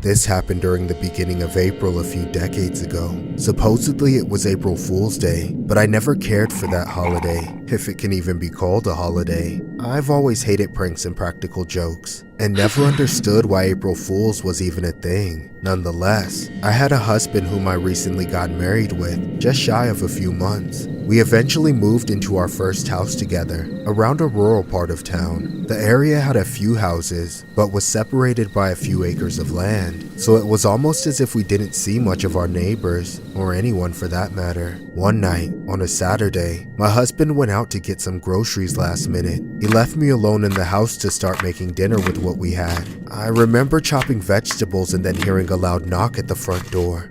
This happened during the beginning of April a few decades ago. Supposedly it was April Fool's Day, but I never cared for that holiday, if it can even be called a holiday. I've always hated pranks and practical jokes, and never understood why April Fools was even a thing. Nonetheless, I had a husband whom I recently got married with, just shy of a few months. We eventually moved into our first house together, around a rural part of town. The area had a few houses, but was separated by a few acres of land, so it was almost as if we didn't see much of our neighbors, or anyone for that matter. One night, on a Saturday, my husband went out to get some groceries last minute. He left me alone in the house to start making dinner with what we had. I remember chopping vegetables and then hearing a loud knock at the front door.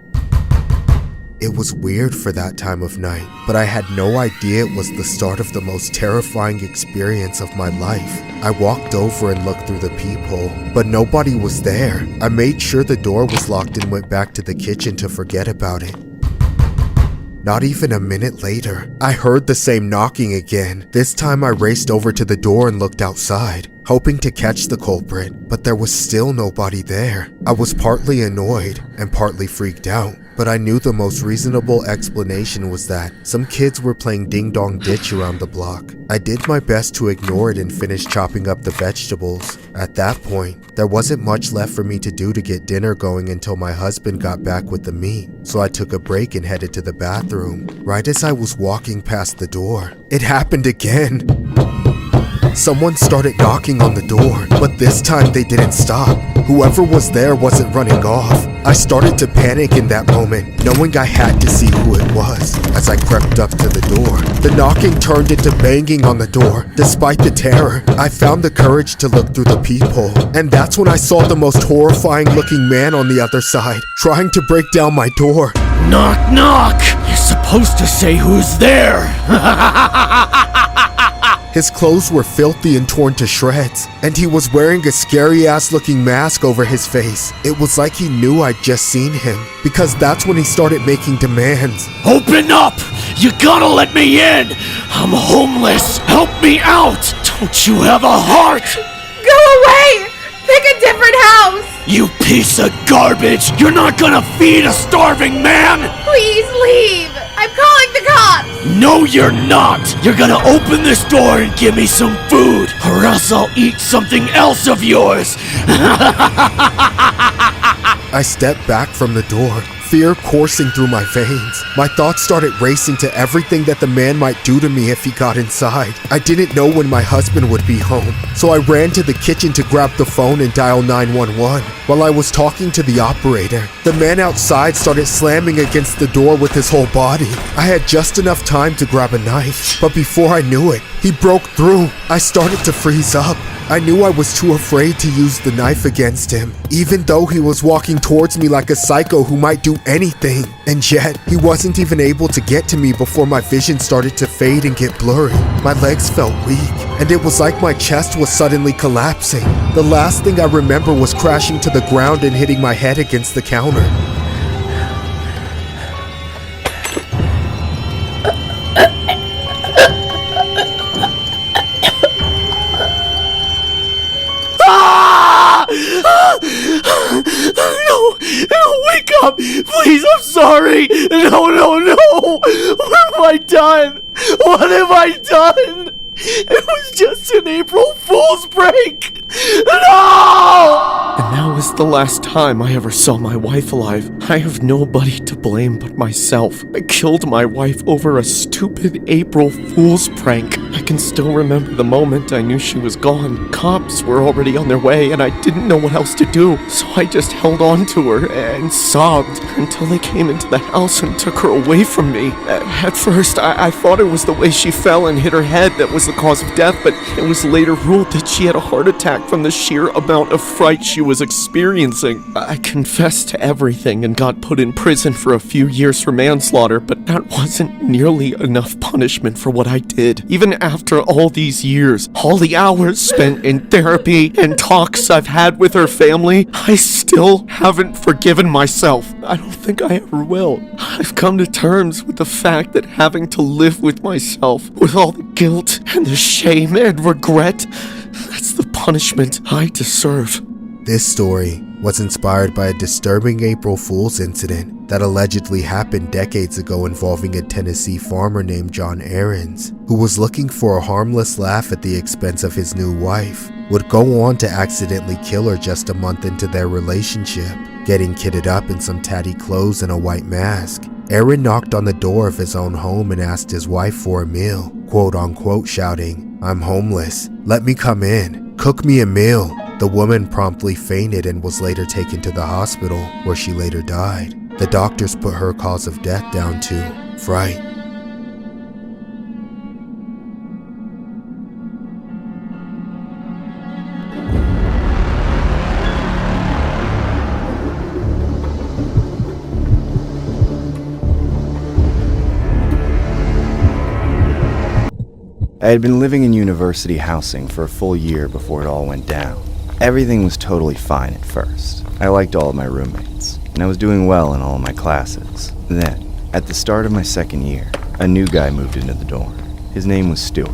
It was weird for that time of night, but I had no idea it was the start of the most terrifying experience of my life. I walked over and looked through the peephole, but nobody was there. I made sure the door was locked and went back to the kitchen to forget about it. Not even a minute later, I heard the same knocking again. This time I raced over to the door and looked outside, hoping to catch the culprit, but there was still nobody there. I was partly annoyed and partly freaked out, but I knew the most reasonable explanation was that some kids were playing ding-dong ditch around the block. I did my best to ignore it and finish chopping up the vegetables. At that point, there wasn't much left for me to do to get dinner going until my husband got back with the meat, so I took a break and headed to the bathroom. Right as I was walking past the door, it happened again. Someone started knocking on the door, but this time they didn't stop. Whoever was there wasn't running off. I started to panic in that moment, knowing I had to see who it was. As I crept up to the door, the knocking turned into banging on the door. Despite the terror, I found the courage to look through the peephole, and that's when I saw the most horrifying looking man on the other side, trying to break down my door. Knock, knock! You're supposed to say who's there! His clothes were filthy and torn to shreds, and he was wearing a scary-ass looking mask over his face. It was like he knew I'd just seen him, because that's when he started making demands. Open up! You gotta let me in! I'm homeless! Help me out! Don't you have a heart? Go away! Pick a different house! You piece of garbage! You're not gonna feed a starving man! Please leave! I'm calling the cops! No, you're not! You're gonna open this door and give me some food, or else I'll eat something else of yours! I stepped back from the door, fear coursing through my veins. My thoughts started racing to everything that the man might do to me if he got inside. I didn't know when my husband would be home, so I ran to the kitchen to grab the phone and dial 911. While I was talking to the operator, the man outside started slamming against the door with his whole body. I had just enough time to grab a knife, but before I knew it, he broke through. I started to freeze up. I knew I was too afraid to use the knife against him, even though he was walking towards me like a psycho who might do anything. And yet, he wasn't even able to get to me before my vision started to fade and get blurry. My legs felt weak, and it was like my chest was suddenly collapsing. The last thing I remember was crashing to the ground and hitting my head against the counter. No, wake up! Please, I'm sorry! No! What have I done? What have I done? It was just an April Fool's prank! No! And that was the last time I ever saw my wife alive. I have nobody to blame but myself. I killed my wife over a stupid April Fool's prank. I can still remember the moment I knew she was gone. Cops were already on their way and I didn't know what else to do. So I just held on to her and sobbed until they came into the house and took her away from me. At first, I thought it was the way she fell and hit her head that was the cause of death, but it was later ruled that she had a heart attack from the sheer amount of fright she was experiencing. I confessed to everything and got put in prison for a few years for manslaughter, but that wasn't nearly enough punishment for what I did. Even after all these years, all the hours spent in therapy and talks I've had with her family, I still haven't forgiven myself. I don't think I ever will. I've come to terms with the fact that having to live with myself, with all the guilt and the shame and regret, that's the punishment I deserve. This story was inspired by a disturbing April Fool's incident that allegedly happened decades ago involving a Tennessee farmer named John Aarons, who was looking for a harmless laugh at the expense of his new wife, would go on to accidentally kill her just a month into their relationship. Getting kitted up in some tatty clothes and a white mask, Aaron knocked on the door of his own home and asked his wife for a meal, quote unquote shouting, "I'm homeless, let me come in, cook me a meal." The woman promptly fainted and was later taken to the hospital, where she later died. The doctors put her cause of death down to fright. I had been living in university housing for a full year before it all went down. Everything was totally fine at first. I liked all of my roommates, and I was doing well in all of my classes. Then, at the start of my second year, a new guy moved into the dorm. His name was Stuart,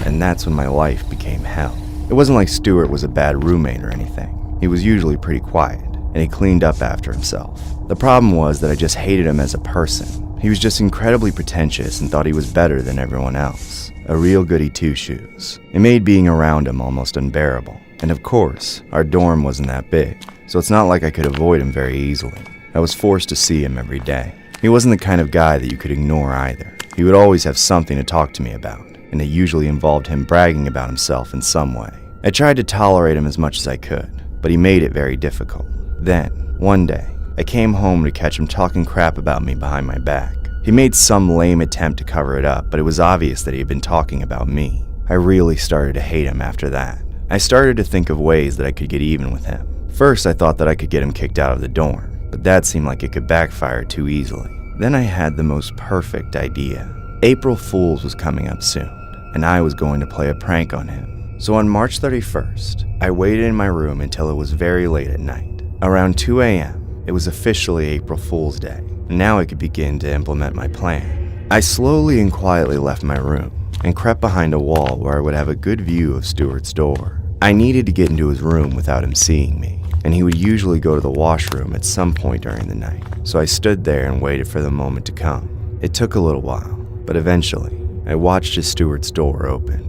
and that's when my life became hell. It wasn't like Stuart was a bad roommate or anything. He was usually pretty quiet, and he cleaned up after himself. The problem was that I just hated him as a person. He was just incredibly pretentious and thought he was better than everyone else. A real goody two-shoes. It made being around him almost unbearable. And of course, our dorm wasn't that big, so it's not like I could avoid him very easily. I was forced to see him every day. He wasn't the kind of guy that you could ignore either. He would always have something to talk to me about, and it usually involved him bragging about himself in some way. I tried to tolerate him as much as I could, but he made it very difficult. Then, one day, I came home to catch him talking crap about me behind my back. He made some lame attempt to cover it up, but it was obvious that he had been talking about me. I really started to hate him after that. I started to think of ways that I could get even with him. First, I thought that I could get him kicked out of the dorm, but that seemed like it could backfire too easily. Then I had the most perfect idea. April Fool's was coming up soon, and I was going to play a prank on him. So on March 31st, I waited in my room until it was very late at night. Around 2 a.m., it was officially April Fool's Day. Now I could begin to implement my plan. I slowly and quietly left my room and crept behind a wall where I would have a good view of Stuart's door. I needed to get into his room without him seeing me, and he would usually go to the washroom at some point during the night, so I stood there and waited for the moment to come. It took a little while, but eventually, I watched as Stuart's door open.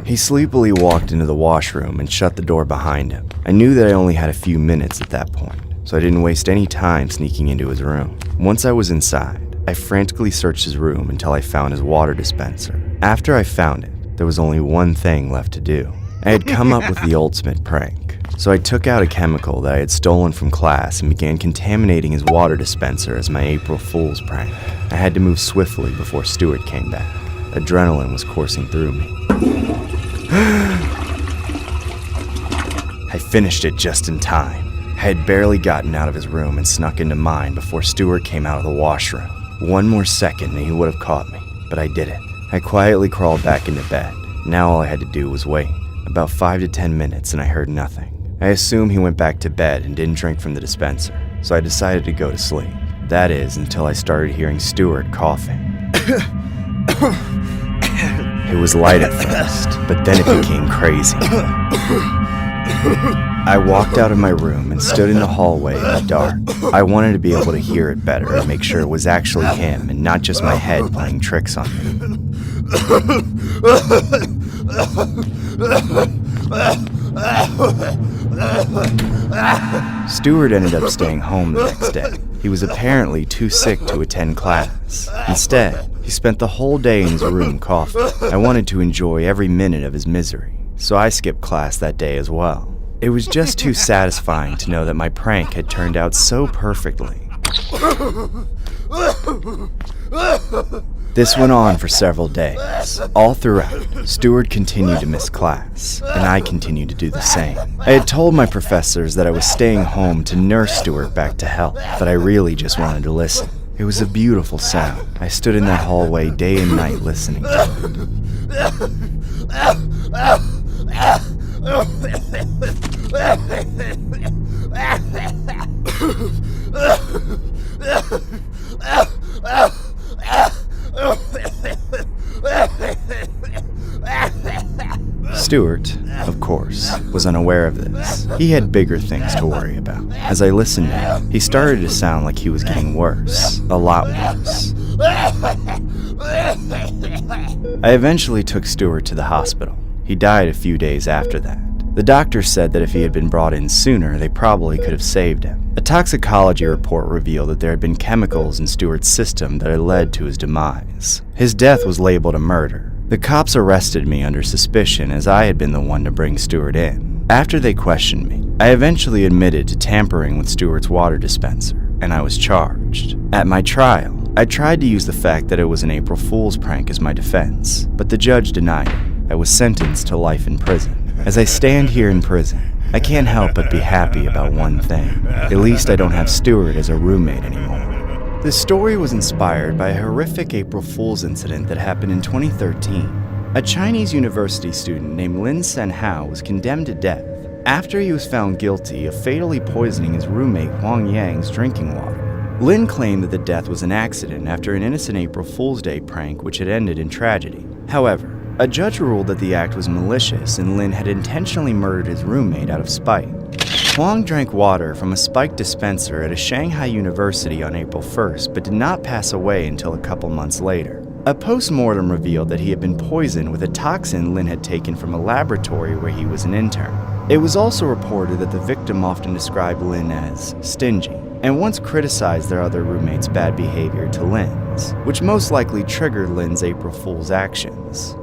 He sleepily walked into the washroom and shut the door behind him. I knew that I only had a few minutes at that point, so I didn't waste any time sneaking into his room. Once I was inside, I frantically searched his room until I found his water dispenser. After I found it, there was only one thing left to do. I had come up with the ultimate prank. So I took out a chemical that I had stolen from class and began contaminating his water dispenser as my April Fool's prank. I had to move swiftly before Stuart came back. Adrenaline was coursing through me. I finished it just in time. I had barely gotten out of his room and snuck into mine before Stuart came out of the washroom. One more second and he would have caught me, but I didn't. I quietly crawled back into bed. Now all I had to do was wait. About 5 to 10 minutes and I heard nothing. I assumed he went back to bed and didn't drink from the dispenser, so I decided to go to sleep. That is, until I started hearing Stuart coughing. It was light at first, but then it became crazy. I walked out of my room and stood in the hallway in the dark. I wanted to be able to hear it better and make sure it was actually him and not just my head playing tricks on me. Stuart ended up staying home the next day. He was apparently too sick to attend class. Instead, he spent the whole day in his room coughing. I wanted to enjoy every minute of his misery, so I skipped class that day as well. It was just too satisfying to know that my prank had turned out so perfectly. This went on for several days. All throughout, Stuart continued to miss class, and I continued to do the same. I had told my professors that I was staying home to nurse Stuart back to health, but I really just wanted to listen. It was a beautiful sound. I stood in that hallway day and night listening to it. Stuart, of course, was unaware of this. He had bigger things to worry about. As I listened to him, he started to sound like he was getting worse, a lot worse. I eventually took Stuart to the hospital. He died a few days after that. The doctor said that if he had been brought in sooner, they probably could have saved him. A toxicology report revealed that there had been chemicals in Stuart's system that had led to his demise. His death was labeled a murder. The cops arrested me under suspicion as I had been the one to bring Stuart in. After they questioned me, I eventually admitted to tampering with Stuart's water dispenser, and I was charged. At my trial, I tried to use the fact that it was an April Fool's prank as my defense, but the judge denied it. I was sentenced to life in prison. As I stand here in prison, I can't help but be happy about one thing. At least I don't have Stuart as a roommate anymore. This story was inspired by a horrific April Fool's incident that happened in 2013. A Chinese university student named Lin Sen Hao was condemned to death after he was found guilty of fatally poisoning his roommate Huang Yang's drinking water. Lin claimed that the death was an accident after an innocent April Fool's Day prank which had ended in tragedy. However, a judge ruled that the act was malicious and Lin had intentionally murdered his roommate out of spite. Huang drank water from a spiked dispenser at a Shanghai university on April 1st, but did not pass away until a couple months later. A post-mortem revealed that he had been poisoned with a toxin Lin had taken from a laboratory where he was an intern. It was also reported that the victim often described Lin as stingy, and once criticized their other roommate's bad behavior to Lin's, which most likely triggered Lin's April Fool's actions.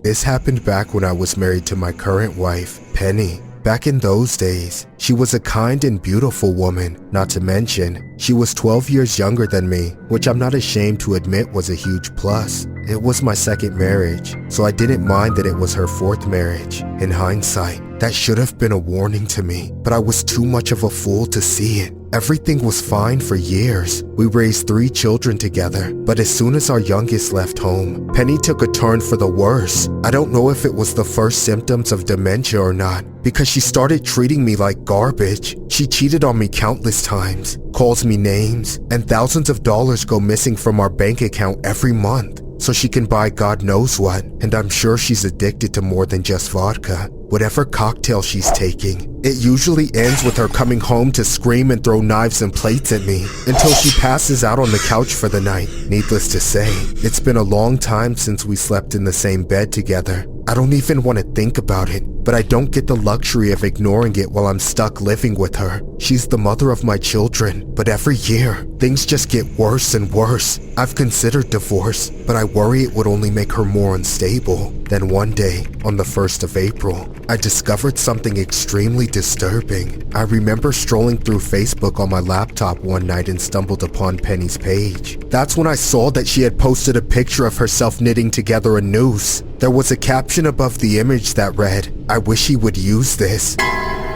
This happened back when I was married to my current wife, Penny. Back in those days, she was a kind and beautiful woman, not to mention, she was 12 years younger than me, which I'm not ashamed to admit was a huge plus. It was my second marriage, so I didn't mind that it was her fourth marriage. In hindsight, that should have been a warning to me, but I was too much of a fool to see it. Everything was fine for years. We raised 3 children together, but as soon as our youngest left home, Penny took a turn for the worse. I don't know if it was the first symptoms of dementia or not, because she started treating me like garbage. She cheated on me countless times, calls me names, and thousands of dollars go missing from our bank account every month, so she can buy God knows what, and I'm sure she's addicted to more than just vodka. Whatever cocktail she's taking, it usually ends with her coming home to scream and throw knives and plates at me until she passes out on the couch for the night. Needless to say, it's been a long time since we slept in the same bed together. I don't even want to think about it, but I don't get the luxury of ignoring it while I'm stuck living with her. She's the mother of my children, but every year, things just get worse and worse. I've considered divorce, but I worry it would only make her more unstable. Then one day, on the 1st of April, I discovered something extremely disturbing. I remember strolling through Facebook on my laptop one night and stumbled upon Penny's page. That's when I saw that she had posted a picture of herself knitting together a noose. There was a caption above the image that read, "I wish he would use this."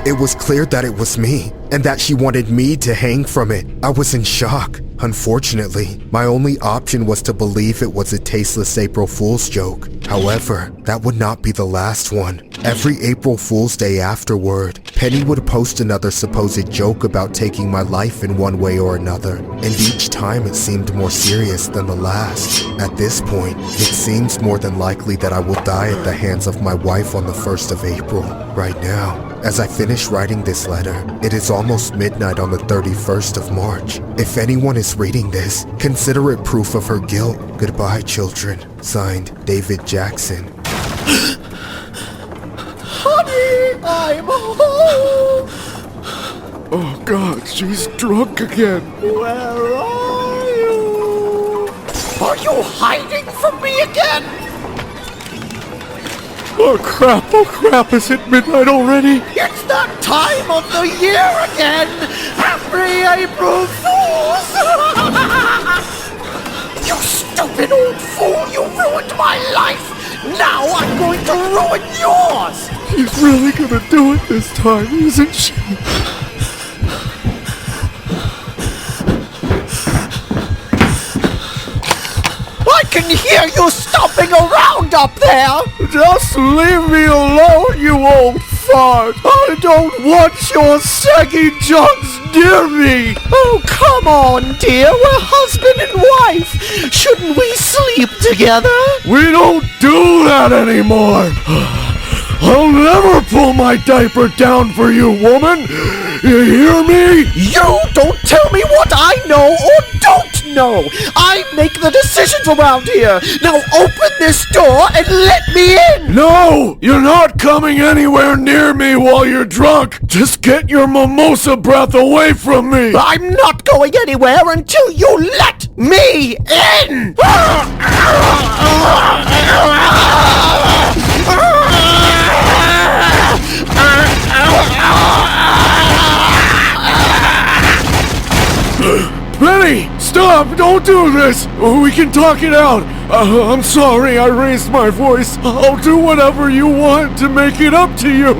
It was clear that it was me, and that she wanted me to hang from it. I was in shock. Unfortunately, my only option was to believe it was a tasteless April Fool's joke. However, that would not be the last one. Every April Fool's Day afterward, Penny would post another supposed joke about taking my life in one way or another, and each time it seemed more serious than the last. At this point, it seems more than likely that I will die at the hands of my wife on the 1st of April. Right now, as I finish writing this letter, it is almost midnight on the 31st of March. If anyone is reading this, consider it proof of her guilt. Goodbye, children. Signed, David Jackson. Honey, I'm home! Oh God, she's drunk again. Where are you? Are you hiding from me again? Oh crap, is it midnight already? It's that time of the year again! Happy April Fools! You stupid old fool! You ruined my life! Now I'm going to ruin yours! She's really gonna do it this time, isn't she? I can hear you stomping around up there? Just leave me alone, you old fart. I don't want your saggy junks near me. Oh, come on, dear. We're husband and wife. Shouldn't we sleep together? We don't do that anymore. I'll never pull my diaper down for you, woman. You hear me? You don't tell me what I know or don't know. I make the decisions around here. Now open this door and let me in. No, you're not coming anywhere near me while you're drunk. Just get your mimosa breath away from me. I'm not going anywhere until you let me in. Penny, stop! Don't do this! We can talk it out. I'm sorry I raised my voice. I'll do whatever you want to make it up to you.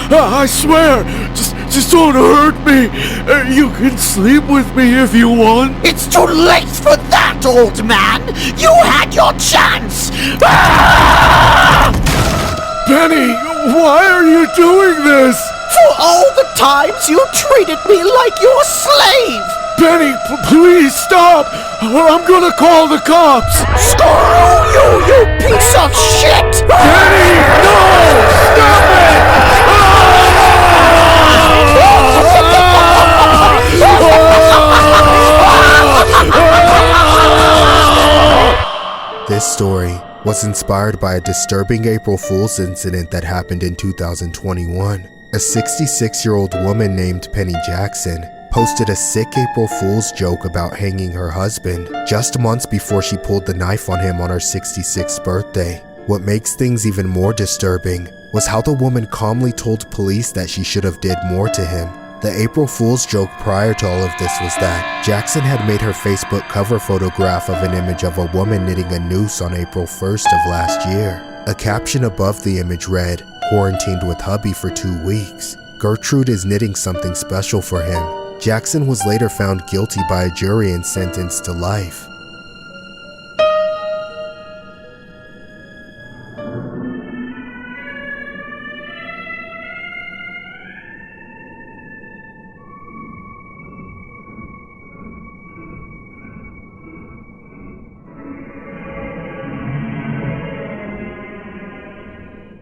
I swear. Just don't hurt me. You can sleep with me if you want. It's too late for that, old man. You had your chance. Penny, why are you doing this? For all the times you treated me like your slave! Penny, please stop! Or I'm gonna call the cops! Screw you, you piece of shit! Penny, no! Stop it! This story was inspired by a disturbing April Fool's incident that happened in 2021. A 66-year-old woman named Penny Jackson posted a sick April Fool's joke about hanging her husband just months before she pulled the knife on him on her 66th birthday. What makes things even more disturbing was how the woman calmly told police that she should have did more to him. The April Fool's joke prior to all of this was that Jackson had made her Facebook cover photograph of an image of a woman knitting a noose on April 1st of last year. A caption above the image read, "Quarantined with hubby for 2 weeks. Gertrude is knitting something special for him." Jackson was later found guilty by a jury and sentenced to life.